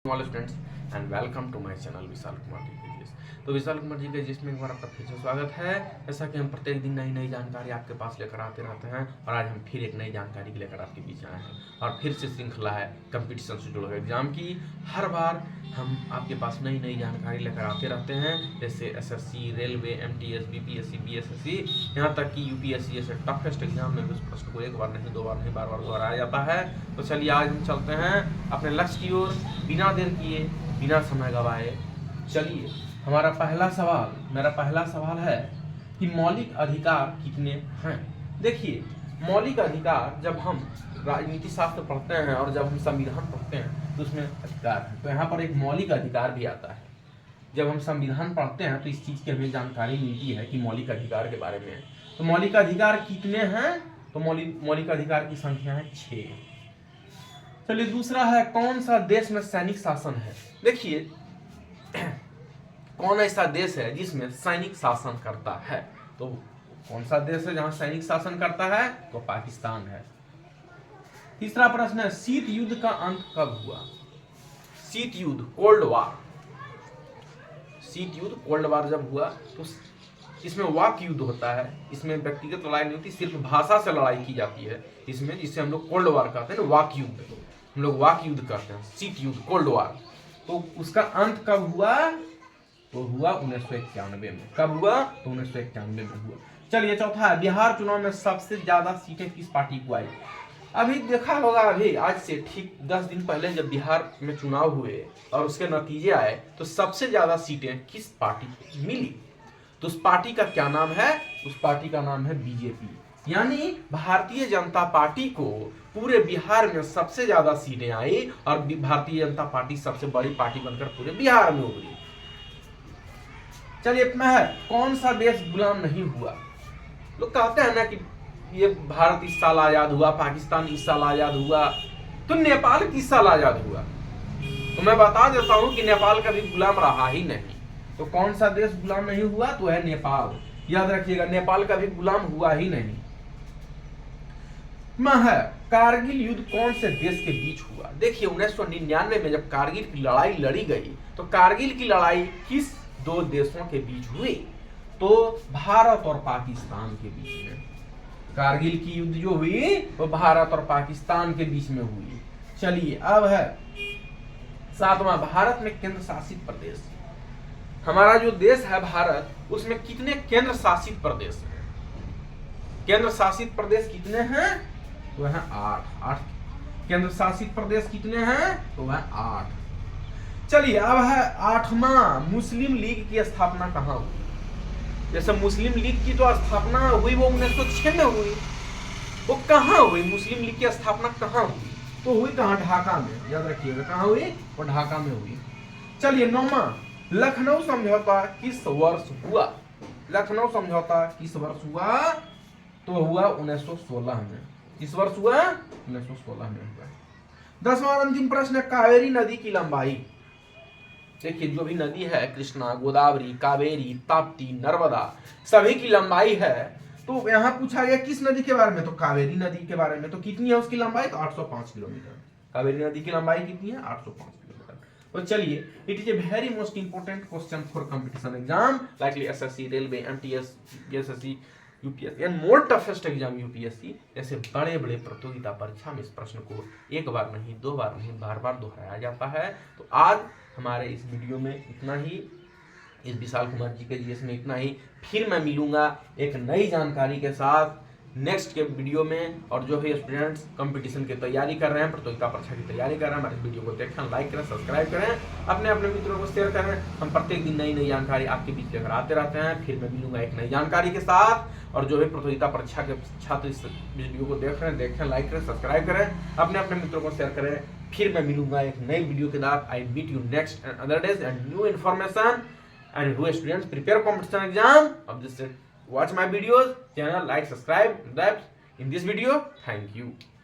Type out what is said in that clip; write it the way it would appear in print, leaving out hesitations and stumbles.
Hello students and welcome to my channel Vishal Kumar ji के GS. तो विशाल कुमार जी के जीएस में एक बार आपका फिर से स्वागत है। जैसा कि हम प्रत्येक दिन नई नई जानकारी आपके पास लेकर आते रहते हैं और आज हम फिर एक नई जानकारी लेकर आपके बीच आए हैं और फिर से श्रृंखला है कंपटीशन से जुड़े हुए एग्जाम की। हर बार हम आपके पास नई नई जानकारी लेकर आते रहते हैं, जैसे SSC, railway, MTS, BPSC, BSSC, यहाँ तक कि यूपीएससी जैसे टफेस्ट एग्जाम में भी उस प्रश्न को एक बार नहीं, दो बार नहीं, बार बार दोहराया जाता है। तो चलिए आज हम चलते हैं अपने लक्ष्य की ओर बिना देर किए, बिना समय गवाए। चलिए मेरा पहला सवाल है कि मौलिक अधिकार कितने हैं। देखिए, मौलिक अधिकार जब हम राजनीति शास्त्र पढ़ते हैं और जब हम संविधान पढ़ते हैं तो उसमें अधिकार है, तो यहाँ पर एक मौलिक अधिकार भी आता है। जब हम संविधान पढ़ते हैं तो इस चीज की हमें जानकारी मिलती है कि मौलिक अधिकार के बारे में। तो मौलिक अधिकार कितने हैं? तो मौलिक अधिकार की संख्या है 6। चलिए दूसरा है, कौन सा देश में सैनिक शासन है। देखिए, कौन ऐसा देश है जिसमें सैनिक शासन करता है? तो कौन सा देश है जहां सैनिक शासन करता है? तो पाकिस्तान है। तीसरा प्रश्न है, शीत युद्ध का अंत कब हुआ? शीत युद्ध, कोल्ड वार। शीत युद्ध, कोल्ड वार जब हुआ तो इसमें वाक युद्ध होता है, इसमें व्यक्तिगत लड़ाई नहीं होती, सिर्फ भाषा से लड़ाई की जाती है इसमें, जिसे हम लोग कोल्ड वार कहते हैं ना, वाक युद्ध। हम लोग वाक युद्ध करते हैं, शीत युद्ध, कोल्ड वार। तो उसका अंत कब हुआ? तो हुआ 1991 में। कब हुआ? तो 1991 में हुआ। चलिए चौथा है, बिहार चुनाव में सबसे ज्यादा सीटें किस पार्टी को आई? अभी देखा होगा, अभी आज से ठीक 10 दिन पहले जब बिहार में चुनाव हुए और उसके नतीजे आए तो सबसे ज्यादा सीटें किस पार्टी को मिली? तो उस पार्टी का क्या नाम है? उस पार्टी का नाम है बीजेपी। यानी भारतीय जनता पार्टी को पूरे बिहार में सबसे ज्यादा सीटें आई और भारतीय जनता पार्टी सबसे बड़ी पार्टी बनकर पूरे बिहार में उभरी। चलिए इतना है, कौन सा देश गुलाम नहीं हुआ? लोग कहते हैं ना कि ये भारत इस साल आजाद हुआ, पाकिस्तान इस साल आजाद हुआ, तो नेपाल किस साल आजाद हुआ? तो मैं बता देता हूं कि नेपाल कभी गुलाम रहा ही नहीं। तो कौन सा देश गुलाम नहीं हुआ? तो है नेपाल। याद रखिएगा, नेपाल कभी गुलाम हुआ ही नहीं। है, कारगिल युद्ध कौन से देश के बीच हुआ? देखिए, 1999 में जब कारगिल की लड़ाई लड़ी गई तो कारगिल की लड़ाई किस दो देशों के बीच हुई? तो भारत और पाकिस्तान के बीच में। कारगिल की युद्ध जो हुई वो भारत और पाकिस्तान के बीच में हुई। चलिए अब है 7वां, भारत में केंद्र शासित प्रदेश। हमारा जो देश है भारत, उसमें कितने केंद्र शासित प्रदेश हैं? केंद्र शासित प्रदेश कितने हैं? तो है 8 केंद्र शासित प्रदेश कितने हैं? तो है 8। चलिए अब है 8वां, मुस्लिम लीग की स्थापना कहाँ हुई? जैसे मुस्लिम लीग की तो स्थापना हुई वो 1906 में हुई। वो कहाँ हुई? मुस्लिम लीग की स्थापना कहाँ हुई? तो हुई कहाँ? ढाका में। याद रखिएगा, कहाँ हुई? वो ढाका में हुई। चलिए 9वां, लखनऊ समझौता किस वर्ष हुआ? लखनऊ समझौता किस वर्ष हुआ? तो हुआ 1916 में। किस वर्ष हुआ? 1916 में हुआ। 10वां अंतिम प्रश्न, कावेरी नदी की लंबाई। देखिए, जो भी नदी है, कृष्णा, गोदावरी, कावेरी, ताप्ती, नर्मदा, सभी की लंबाई है। तो यहाँ पूछा गया किस नदी के बारे में? तो कावेरी नदी के बारे में। तो कितनी है उसकी लंबाई? तो 805 किलोमीटर। कावेरी नदी की लंबाई कितनी है? 805 किलोमीटर। तो चलिए, it is a very most important question for competition exam like SSC, railway, MTS, BSSC, UPSC and more toughest exam UPSC जैसे बड़े बड़े प्रतियोगिता परीक्षा में इस प्रश्न को एक बार नहीं, दो बार नहीं, बार बार दोहराया जाता है। तो आज हमारे इस वीडियो में इतना ही, इस विशाल कुमार जी के जीएस में इतना ही। फिर मैं मिलूंगा एक नई जानकारी के साथ नेक्स्ट के वीडियो में। और जो है स्टूडेंट्स कंपटीशन की तैयारी कर रहे हैं, प्रतियोगिता परीक्षा की तैयारी कर रहे हैं, हमारे वीडियो को देखें, लाइक करें, सब्सक्राइब करें, अपने अपने मित्रों को शेयर करें। हम प्रत्येक दिन नई नई जानकारी आपके बीच लेकर आते रहते हैं। फिर मैं मिलूंगा एक नई जानकारी के साथ। और जो है प्रतियोगिता परीक्षा के छात्र इस वीडियो को देख रहे हैं, देखें, लाइक करें, सब्सक्राइब करें, अपने अपने मित्रों को शेयर करें। फिर मैं मिलूंगा एक नई वीडियो के साथ। I meet you next and other days and new information and who students prepare competition exam of this. Watch my videos, channel, like, subscribe, in this video. Thank you.